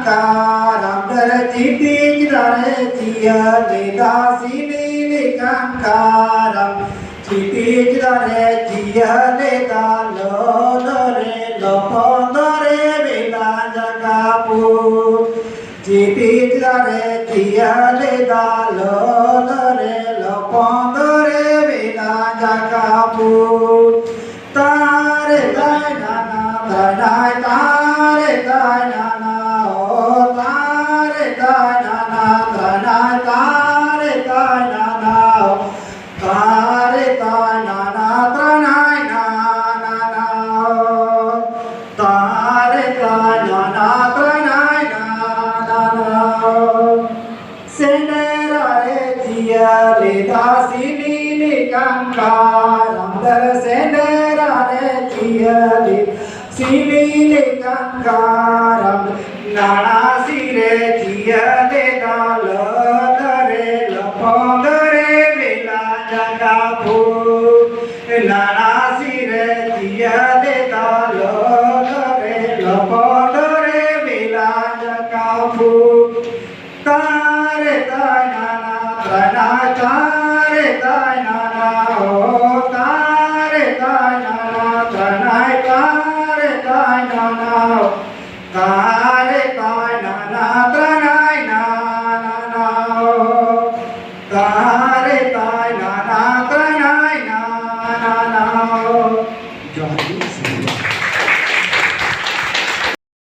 kankaram darjiti jidare jiya leda sili kankaram jiti jidare jiya leda lo dore lo pondore bela jagapu jiti jidare jiya leda lo dore lo pondore bela jagapu tare tai nana tare tare tai nana o tare tai nana tare tai nana tare tai nana tare nana tare tai nana tare nana senera jiya leda sili kankaram dar senera jiya sili kankaram nana sire jiya leda lo dare lo pondare vela jagapu nana sire jiya leda lo dare lo pondare vela jagapu tare tai nana tare tai nana o tare tai nana tare tai nana